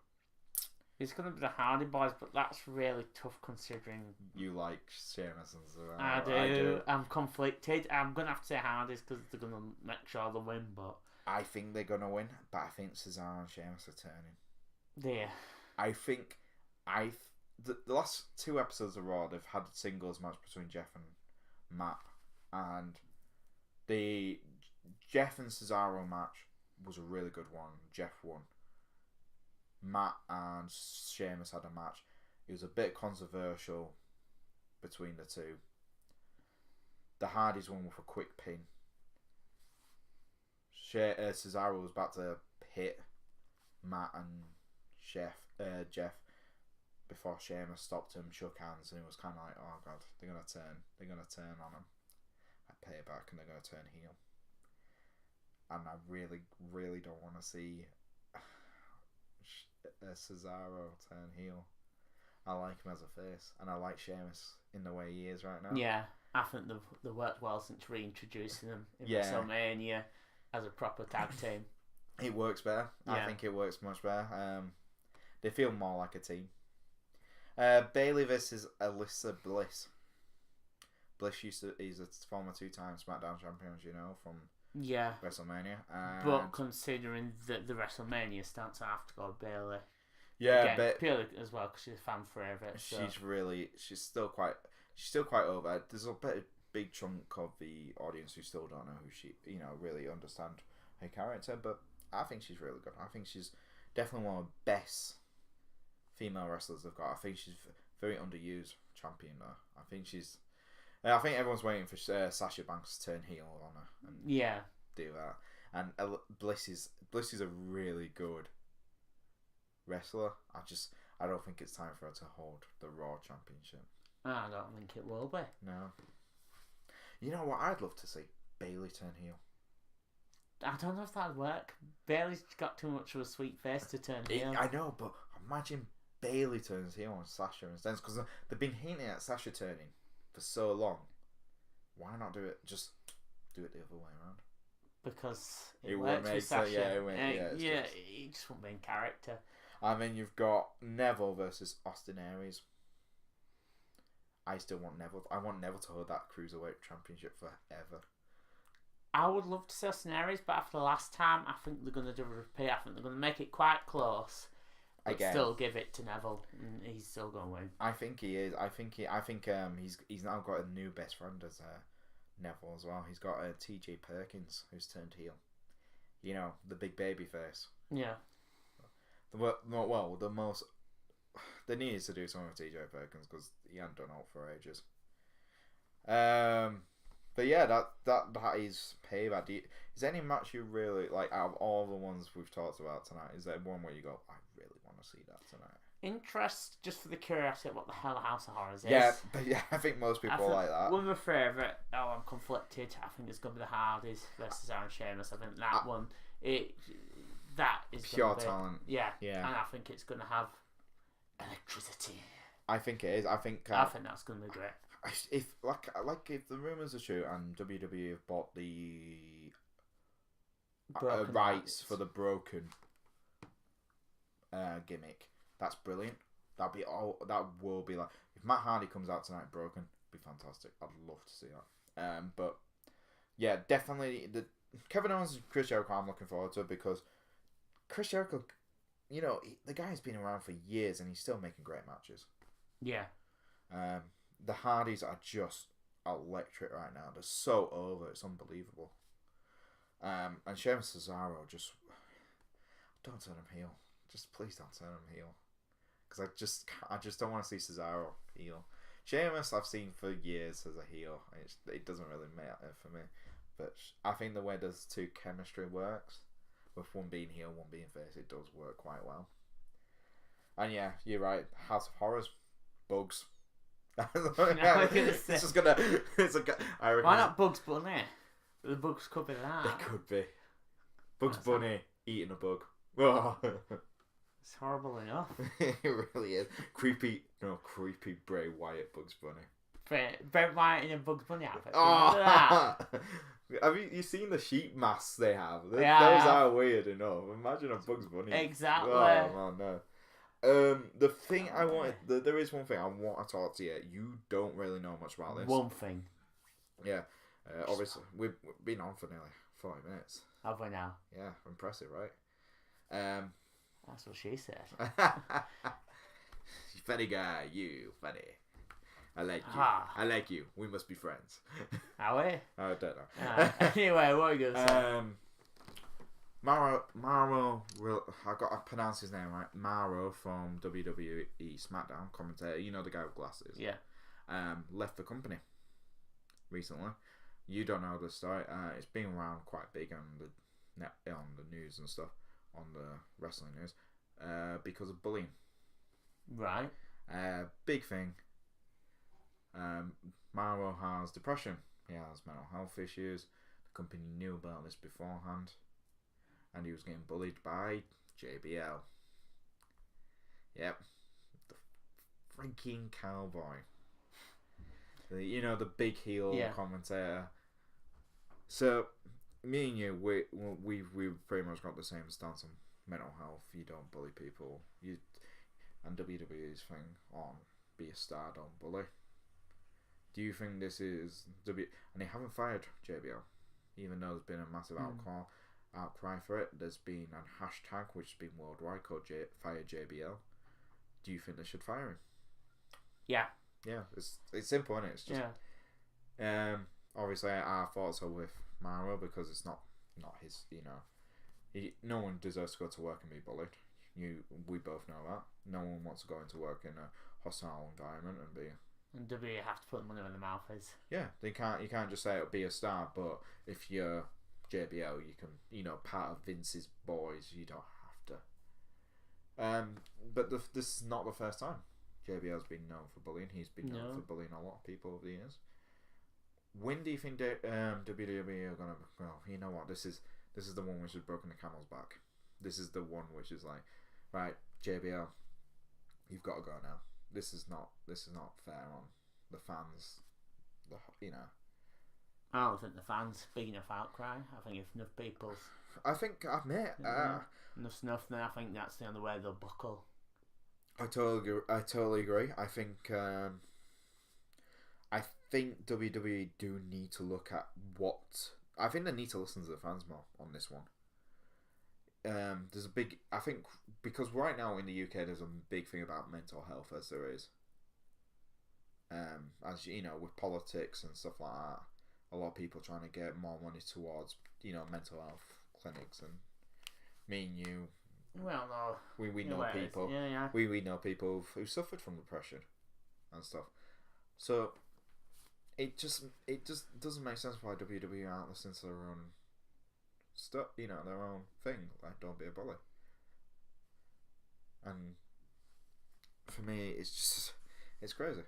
It's going to be the Hardy Boys, but that's really tough considering... You like Sheamus and Cesaro. I do. I'm conflicted. I'm going to have to say Hardys because they're going to make sure they win, but... I think they're going to win, but I think Cesaro and Sheamus are turning. Yeah. I think... The last 2 episodes of Raw, they've had a singles match between Jeff and Matt, and the Jeff and Cesaro match was a really good one. Jeff won. Matt and Sheamus had a match. It was a bit controversial between the two. The Hardys won with a quick pin. Cesaro was about to hit Matt and Jeff before Sheamus stopped him, shook hands, and it was kind of like, oh god, they're gonna turn on him at payback, and they're gonna turn heel. And I really, really don't want to see Cesaro turn heel. I like him as a face, and I like Sheamus in the way he is right now. Yeah, I think they've worked well since reintroducing them in WrestleMania as a proper tag team. It works better. Yeah. I think it works much better. They feel more like a team. Bayley versus Alyssa Bliss. Bliss he's a former 2-time SmackDown champion, as you know, from WrestleMania. But considering that the WrestleMania stance, I have to go Bayley. Yeah, again, but purely as well because she's a fan favourite. So. She's still quite over. There's a big chunk of the audience who still don't know who she, really understand her character. But I think she's really good. I think she's definitely one of the best female wrestlers they've got. I think she's very underused champion though. I think everyone's waiting for Sasha Banks to turn heel on her and do that. And Bliss is a really good wrestler. I don't think it's time for her to hold the Raw Championship. I don't think it will be. No. You know what? I'd love to see Bayley turn heel. I don't know if that'd work. Bayley's got too much of a sweet face to turn heel. I know, but imagine Bayley turns heel on Sasha instead, because they've been hinting at Sasha turning for so long. Why not do it? Just do it the other way around. Because it works with Sasha. It just won't be in character. I mean, you've got Neville versus Austin Aries. I still want Neville. I want Neville to hold that Cruiserweight Championship forever. I would love to see Austin Aries, but after the last time, I think they're going to do a repeat. I think they're going to make it quite close. But still give it to Neville, and he's still going to win. I think he is. I think he's now got a new best friend as Neville as well. He's got T.J. Perkins, who's turned heel. You know, the big baby face. Yeah. The most... They needed to do something with T.J. Perkins because he hadn't done out for ages. But yeah, that is Payback. Is there any match you really... Like, out of all the ones we've talked about tonight, is there one where you go, I really want to see that tonight? Interest, just for the curiosity of what the hell House of Horrors is. Yeah, but yeah, I think most people like that. One of my favourite, I'm conflicted, I think it's going to be the Hardys versus Aaron Sheamus. I think that one, that is pure talent. Yeah, and I think it's going to have electricity. I think it is. I think that's going to be great. If the rumours are true and WWE have bought the rights for the Broken gimmick, that's brilliant. That will be like, if Matt Hardy comes out tonight Broken, it'd be fantastic. I'd love to see that. But yeah, definitely the Kevin Owens and Chris Jericho I'm looking forward to, because Chris Jericho, you know, the guy's been around for years and he's still making great matches. Yeah. The Hardys are just electric right now. They're so over, it's unbelievable. And Sheamus Cesaro, just don't turn him heel. Just please don't turn him heel. Because I just don't want to see Cesaro heel. Sheamus I've seen for years as a heel. It doesn't really matter for me. But I think the way those two chemistry works, with one being heel, one being face, it does work quite well. And yeah, you're right. House of Horrors, Bugs. It's just gonna. I reckon. Why not Bugs Bunny? The Bugs could be that. They could be. Bugs Bunny eating a bug. Oh. It's horrible enough. It really is. Creepy Bray Wyatt Bugs Bunny. Bray Wyatt in a Bugs Bunny outfit. Oh. Have you seen the sheep masks they have? Those are weird enough. Imagine a Bugs Bunny. Exactly. Oh no. The thing I wanted, there is one thing I want to talk to you. You don't really know much about this. One thing. Yeah. Obviously, we've been on for nearly 40 minutes. Have we now? Yeah, impressive, right? That's what she said. Funny guy, you funny. I like you. I like you. We must be friends. Are we? I don't know. Anyway, what are you gonna say? Mauro, I got to pronounce his name right. Mauro from WWE SmackDown commentator. You know the guy with glasses. Yeah. Left the company recently. You don't know the story. It's been around quite big on the news and stuff, on the wrestling news, because of bullying. Right. Big thing. Mauro has depression. He has mental health issues. The company knew about this beforehand. And he was getting bullied by JBL. Yep. The freaking cowboy. The big heel commentator. So, me and you, we've pretty much got the same stance on mental health. You don't bully people. And WWE's thing on be a star, don't bully. Do you think this is and they haven't fired JBL, even though there's been a massive outcry for it. There's been a hashtag which has been worldwide called Fire JBL. Do you think they should fire him? Yeah. Yeah, it's simple, isn't it? It's just, obviously our thoughts are with Mauro because it's not his, no one deserves to go to work and be bullied. We both know that. No one wants to go into work in a hostile environment and be... And W have to put money where the mouth is. Yeah, you can't just say it'll be a star, but if you're JBL, you can, part of Vince's boys, you don't have to. But this is not the first time JBL's been known for bullying. He's been known for bullying a lot of people over the years. When do you think WWE are gonna? Well, you know what? This is the one which has broken the camel's back. This is the one which is like, right, JBL, you've got to go now. This is not fair on the fans. I don't think the fans big enough outcry. I think if enough people, enough's enough, then I think that's the only way they'll buckle. I totally agree. I think WWE do need to look at what. I think they need to listen to the fans more on this one. There's a big. I think because right now in the UK there's a big thing about mental health, as there is. As you know, with politics and stuff like that. a lot of people trying to get more money towards, mental health clinics, and me and you. Well, no. We know people. Yeah. We know people who suffered from depression and stuff. So it just doesn't make sense why WWE aren't listening to their own stuff, their own thing. Like, don't be a bully. And for me, it's crazy.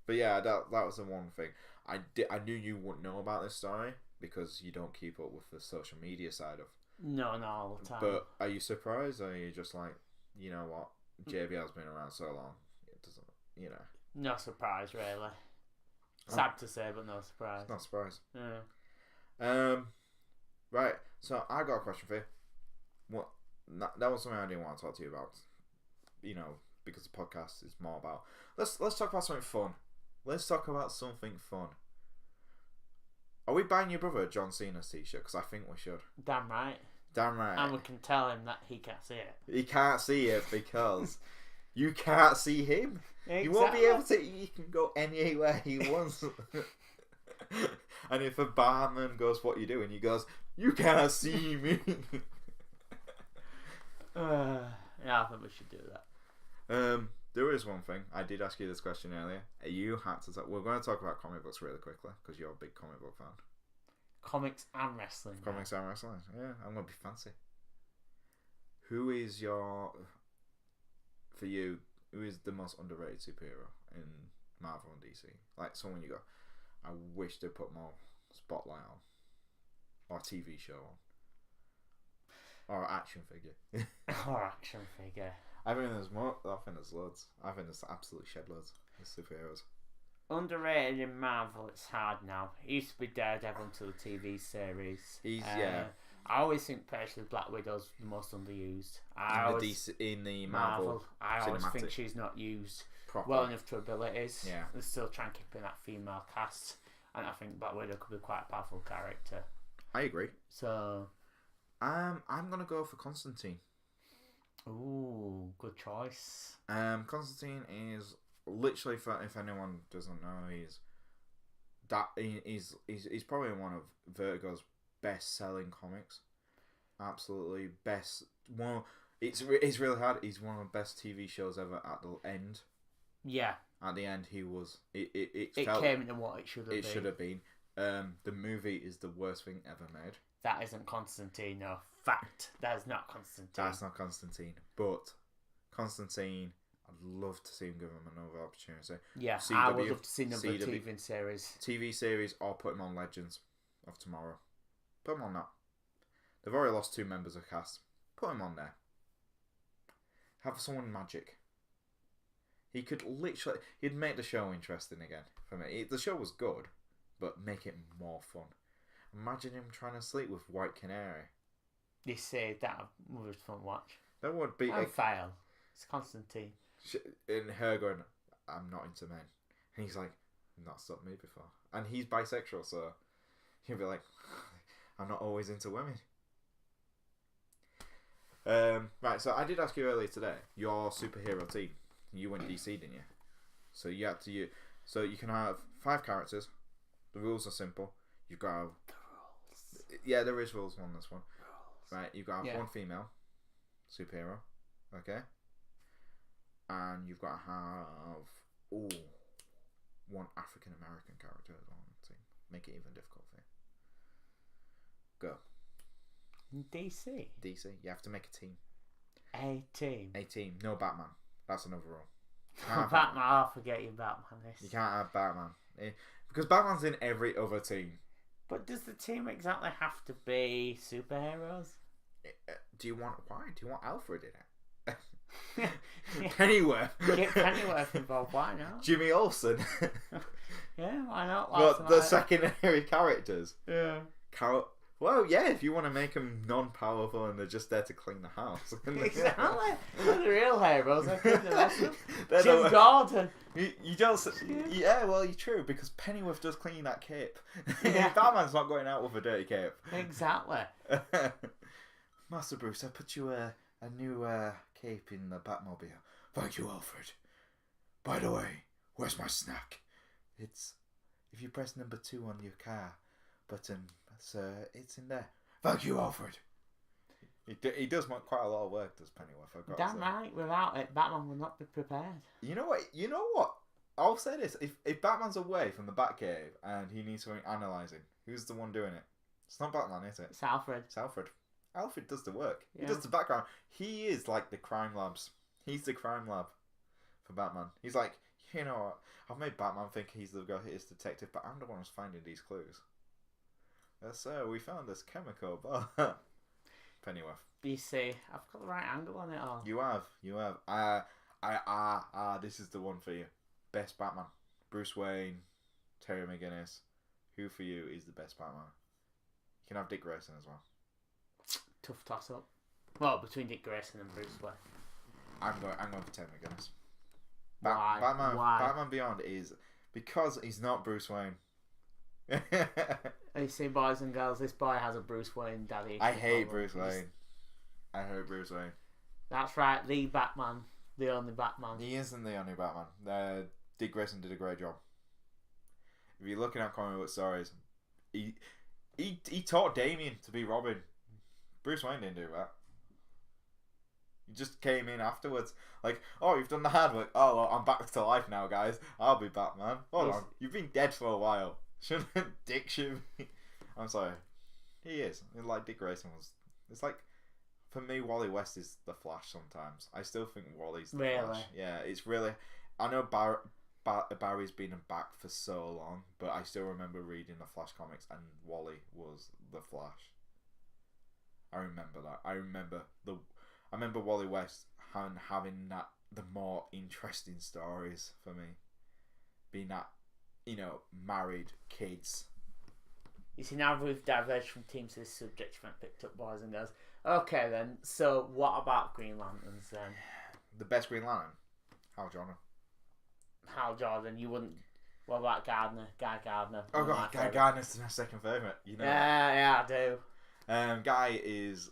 But yeah, that was the one thing. I knew you wouldn't know about this story because you don't keep up with the social media side of. No, not all the time. But are you surprised? Or are you just like, you know what, JBL's been around so long, it doesn't, No surprise, really. Sad to say, but no surprise. It's not a surprise. Yeah. Right. So I got a question for you. What? That was something I didn't want to talk to you about. Because the podcast is more about. Let's talk about something fun. Let's talk about something fun. Are we buying your brother a John Cena's t-shirt? Because I think we should. Damn right. And we can tell him that he can't see it. He can't see it because you can't see him. Exactly. He won't be able to. He can go anywhere he wants. And if a barman goes, "What you doing?" he goes, "You can't see me." Yeah, I think we should do that. There is one thing. I did ask you this question earlier. You had to talk. We're going to talk about comic books really quickly because you're a big comic book fan. Comics and wrestling. Comics and wrestling. Yeah, I'm going to be fancy. Who is for you, who is the most underrated superhero in Marvel and DC? Like someone you go, I wish they put more spotlight on, or TV show on, or action figure. Or action figure. I think there's more. I think there's loads. I think there's absolutely shed loads of superheroes. Underrated in Marvel, it's hard now. It used to be Daredevil until the TV series. Yeah. I always think personally Black Widow's the most underused. In the Marvel I always cinematic. think she's not used Proper. well enough to her abilities. Yeah. They're still trying to keep in that female cast, and I think Black Widow could be quite a powerful character. I agree. So, I'm gonna go for Constantine. ooh, good choice. Constantine is literally, if anyone doesn't know, he's probably one of Vertigo's best-selling comics. Absolutely best. One. It's really hard. He's one of the best TV shows ever. At the end. Yeah. At the end, he was. It came into what it should have been. It should have been. The movie is the worst thing ever made. That isn't Constantine, no. Fact. That is not Constantine. That's not Constantine. But Constantine, I'd love to see him give him another opportunity. Yeah, CW, I would love to see another CW, TV series. TV series, or put him on Legends of Tomorrow. Put him on that. They've already lost 2 members of cast. Put him on there. Have someone magic. He could literally. He'd make the show interesting again for me. The show was good, but make it more fun. Imagine him trying to sleep with White Canary. You say that was fun to watch. That would be. I'll fail. It's Constantine. And her going, "I'm not into men," and he's like, "Not stopped me before." And he's bisexual, so he'll be like, "I'm not always into women." Right, so I did ask you earlier today your superhero team. You went DC, didn't you? So you had to so you can have 5 characters. The rules are simple. You've got to have, the rules. Yeah, there is rules on this one. Rules. Right, you've got to have 1 female superhero, okay? And you've got to have 1 African American character on the team. Make it even difficult for you. Go. DC. You have to make a team. A team. A team. No Batman. That's another rule. Batman. I'll forget you Batman is. You can't have Batman. Because Batman's in every other team. But does the team exactly have to be superheroes? Do you want Alfred in it? Pennyworth. Get Pennyworth involved. Why not? Jimmy Olsen. Yeah, why not? But the secondary characters. Yeah. Well, yeah, if you want to make them non-powerful and they're just there to clean the house. Exactly. They're the real heroes. Jim Gordon. You don't... Yeah, well, you're true, because Pennyworth does clean that cape. Yeah. Batman's not going out with a dirty cape. Exactly. Master Bruce, I put you a new cape in the Batmobile. Thank you, Alfred. By the way, where's my snack? if you press number 2 on your car button, sir, it's in there. Thank you, Alfred. He does quite a lot of work, does Pennyworth. I've got Damn right. Without it, Batman will not be prepared. You know what? I'll say this: if Batman's away from the Batcave and he needs something analysing, who's the one doing it? It's not Batman, is it? It's Alfred. It's Alfred. Alfred does the work. Yeah. He does the background. He is like the crime labs. He's the crime lab for Batman. He's like, you know what? I've made Batman think he's the guy, his detective, but I'm the one who's finding these clues. So we found this chemical. Pennyworth. BC, I've got the right angle on it all. You have. This is the one for you. Best Batman. Bruce Wayne, Terry McGinnis. Who for you is the best Batman? You can have Dick Grayson as well. Tough toss up. Well, between Dick Grayson and Bruce Wayne. I'm going for Terry McGinnis. Why? Batman Beyond is because he's not Bruce Wayne. You see, boys and girls, this boy has a Bruce Wayne daddy. I hate Bruce Wayne. I hate Bruce Wayne. That's right, the Batman. The only Batman. He isn't the only Batman. Dick Grayson did a great job. If you're looking at comic book stories, he taught Damien to be Robin. Bruce Wayne didn't do that. He just came in afterwards. Like, oh, you've done the hard work. Oh, well, I'm back to life now, guys. I'll be Batman. Hold on. You've been dead for a while. Shouldn't Dick should be... I'm sorry. He is. Like Dick Grayson was... It's like... For me, Wally West is the Flash sometimes. I still think Wally's the Flash. Yeah, it's really... I know Barry's been back for so long, but I still remember reading the Flash comics and Wally was the Flash. I remember that. I remember Wally West having that the more interesting stories for me. Being that, married, kids. You see, now we've diverged from teams to this subject, you've picked up boys and girls. Okay then, so what about Green Lanterns then? The best Green Lantern? Hal Jordan, you wouldn't... What about Guy Gardner? Oh god, Guy Gardner's my second favourite, Yeah, I do. Guy is...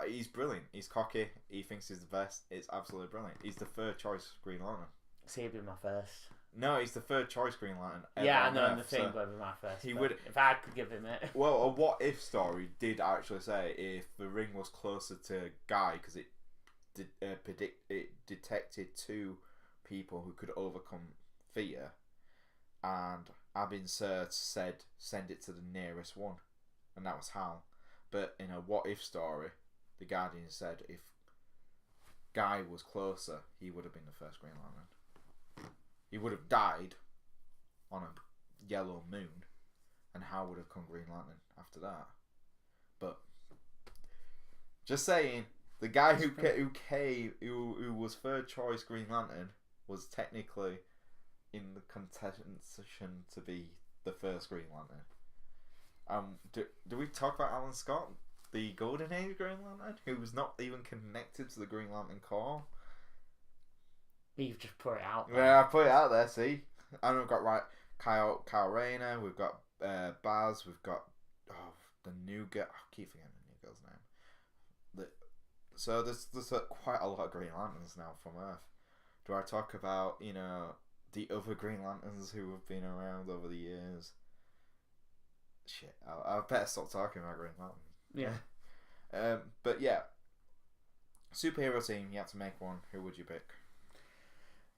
He's brilliant. He's cocky. He thinks he's the best. It's absolutely brilliant. He's the third choice Green Lantern. So he'd be my first. No, he's the third choice Green Lantern. Yeah, I know, and the thing would be my first. He would, if I could give him it. Well, a what if story did actually say if the ring was closer to Guy because it detected 2 people who could overcome fear, and Abin Sur said send it to the nearest one, and that was Hal. But in a what if story, the Guardian said if Guy was closer, he would have been the first Green Lantern. He would have died on a yellow moon, and Hal would have come Green Lantern after that. But just saying, the guy who was third choice Green Lantern was technically in the contention to be the first Green Lantern. Do we talk about Alan Scott, the Golden Age Green Lantern, who was not even connected to the Green Lantern Corps? You've just put it out there. Yeah, I put it out there, see? And we've got Kyle Rayner, we've got Baz, we've got the new girl. I keep forgetting the new girl's name. So there's quite a lot of Green Lanterns now from Earth. Do I talk about, the other Green Lanterns who have been around over the years? Shit, I better stop talking about Green Lantern. Yeah. But yeah. Superhero team, you have to make one. Who would you pick?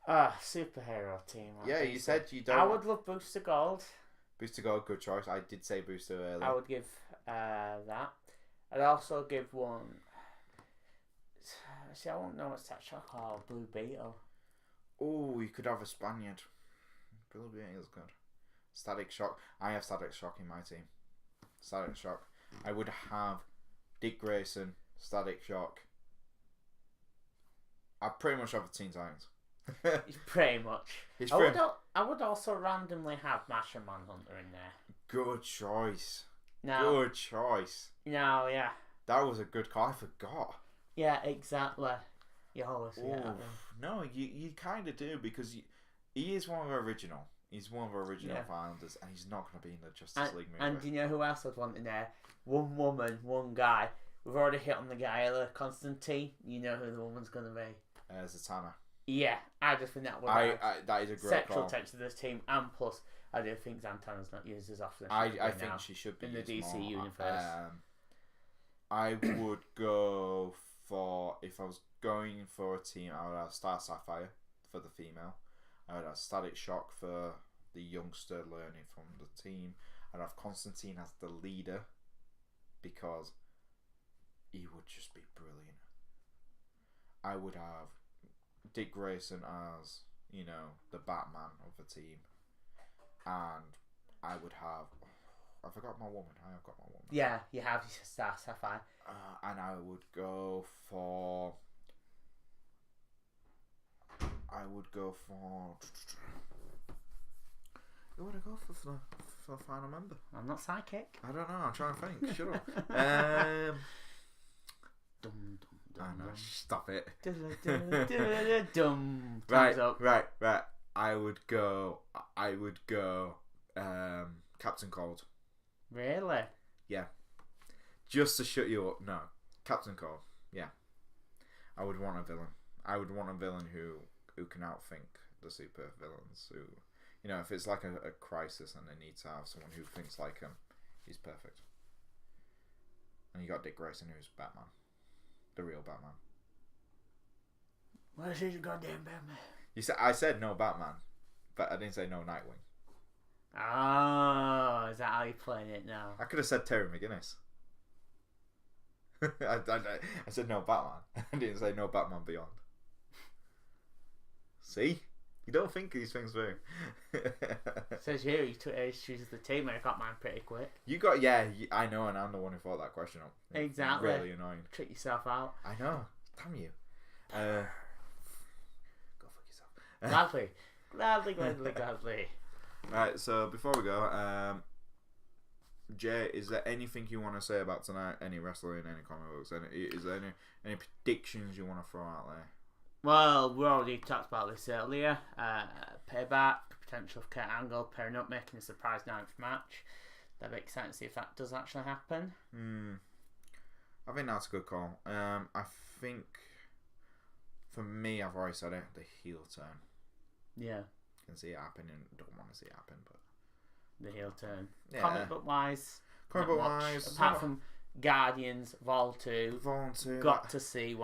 Superhero team. You said you don't. I would love Booster Gold. Booster Gold, good choice. I did say Booster earlier. I would give that. I'd also give one. See, I won't know what's that shock called. Blue Beetle. Oh, you could have a Spaniard. Blue Beetle's good. Static Shock. I have Static Shock in my team. Static Shock. I would have Dick Grayson, Static Shock. I pretty much have a Teen Titans. Pretty much. I would also randomly have Masher Manhunter in there. Good choice. Good choice. No, yeah. That was a good call. I forgot. Yeah, exactly. You always forget that. No, you kind of do because he is one of the original. He's one of the original founders, and he's not going to be in the Justice League movie. And do you know who else I'd want in there? One woman, one guy. We've already hit on the guy, Constantine. You know who the woman's going to be. Zatanna. Yeah, I just think that would that is a great sexual call. tension to this team, and plus, I do think Zatanna's not used as often as I think she should be in the DC more. universe. I would go for, if I was going for a team, I would have Star Sapphire for the female. I would have Static Shock for the youngster learning from the team. I'd have Constantine as the leader because he would just be brilliant. I would have Dick Grayson as, the Batman of the team. And I would have... I forgot my woman. I have got my woman. Yeah, you have Star Sapphire. And I would go for... Who would I go for the final member? I'm not psychic. I don't know. I'm trying to think. Shut up. Stop it. Right. I would go. Captain Cold. Really? Yeah. Just to shut you up. No, Captain Cold. Yeah. I would want a villain. I would want a villain who can outthink the super villains. Who, if it's like a crisis and they need to have someone who thinks like him, he's perfect. And you got Dick Grayson, who's Batman, the real Batman. Where's his goddamn Batman? I said no Batman, but I didn't say no Nightwing. Oh, is that how you're playing it now? I could have said Terry McGinnis. I said no Batman. I didn't say no Batman Beyond. See? You don't think these things through. Says here he chooses the team and I got mine pretty quick. You got, I know, and I'm the one who thought that question up. Exactly. Really annoying. Trick yourself out. I know. Damn you. Go fuck yourself. Gladly. Right, so before we go, Jay, is there anything you want to say about tonight? Any wrestling, any comic books? Is there any predictions you want to throw out there? Well, we already talked about this earlier. Payback, potential of Kurt Angle pairing up, making a surprise 9th match. That'd be exciting to see if that does actually happen. I think that's a good call. I think, for me, I've already said it, the heel turn. Yeah. Can see it happening. Don't want to see it happen, but the heel turn. Yeah. Comic book wise, apart from Guardians, Vol 2, want to see.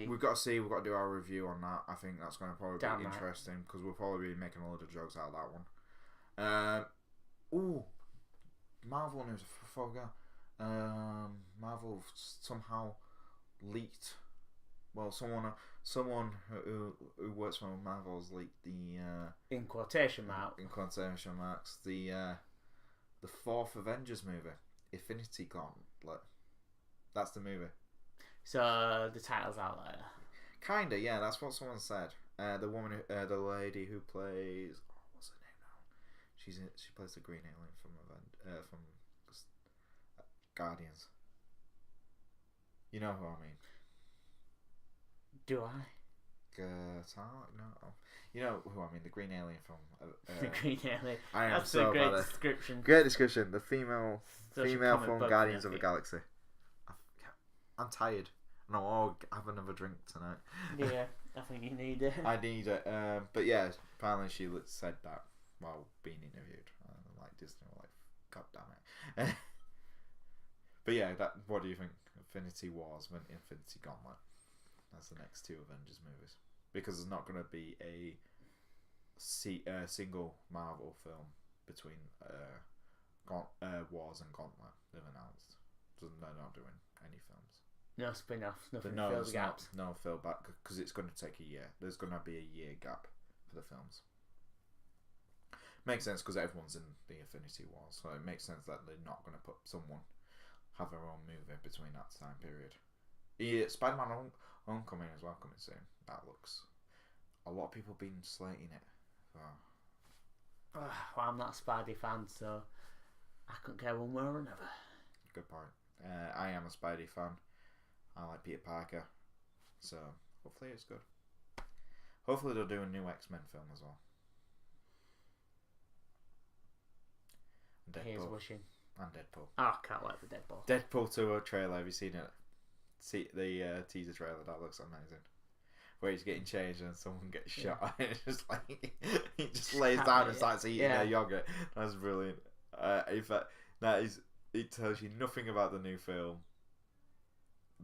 We've got to do our review on that. I think that's going to probably be interesting because we'll probably be making a load of jokes out of that one. Marvel news. Before we go, Marvel somehow leaked. Well, someone who works for Marvel's leaked the in quotation marks the 4th Avengers movie, Infinity Gauntlet. That's the movie. So the title's out there. Kinda, yeah. That's what someone said. The woman, the lady who plays, what's her name now? She plays the Green Alien from Guardians. You know who I mean. Do I? No. You know who I mean, the Green Alien from... the Green Alien. That's a great description. Great description. The female from Guardians of the Galaxy. I'm tired. No, I'll have another drink tonight. Yeah, I think you need it. I need it. But yeah, apparently she said that while being interviewed. Like Disney were like, God damn it. But yeah, what do you think? Infinity Wars, Infinity Gauntlet. That's the next 2 Avengers movies. Because there's not going to be a single Marvel film between Wars and Gauntlet. They've announced. So they're not doing any films. No spin-offs, nothing to fill the gaps. No fill back, because it's going to take a year. There's going to be a year gap for the films. Makes sense, because everyone's in the Infinity War, so it makes sense that they're not going to have their own movie between that time period. Yeah, Spider-Man Homecoming as well coming soon. That looks... A lot of people have been slating it. So. Well, I'm not a Spidey fan, so I couldn't care one way or another. Good point. I am a Spidey fan. I like Peter Parker. So, hopefully it's good. Hopefully they'll do a new X-Men film as well. Here's wishing. And Deadpool. Oh, I can't wait for Deadpool. Deadpool 2 trailer. Have you seen it? See the teaser trailer. That looks amazing. where he's getting changed and someone gets shot. And it's just like he just lays down and starts eating their yogurt. That's brilliant. In fact, it tells you nothing about the new film,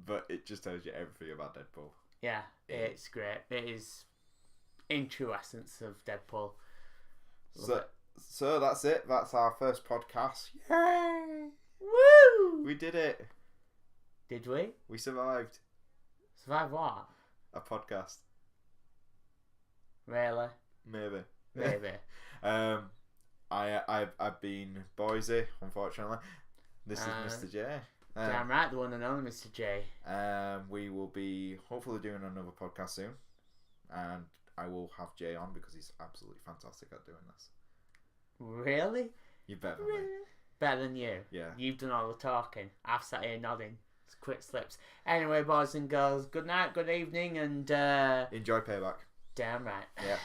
but it just tells you everything about Deadpool. Yeah, it's great. It is in true essence of Deadpool. So that's it. That's our first podcast. Yay! Woo! We did it. Did we? We survived. Survive what? A podcast. Really? Maybe. I've been Boise, unfortunately. This is Mr. J. Damn right, the one and only Mr. J. We will be hopefully doing another podcast soon, and I will have Jay on because he's absolutely fantastic at doing this. Really? You're better than me. Better than you? Yeah. You've done all the talking. I've sat here nodding. It's quick slips. Anyway, boys and girls, good night, good evening, and enjoy Payback. Damn right. Yeah.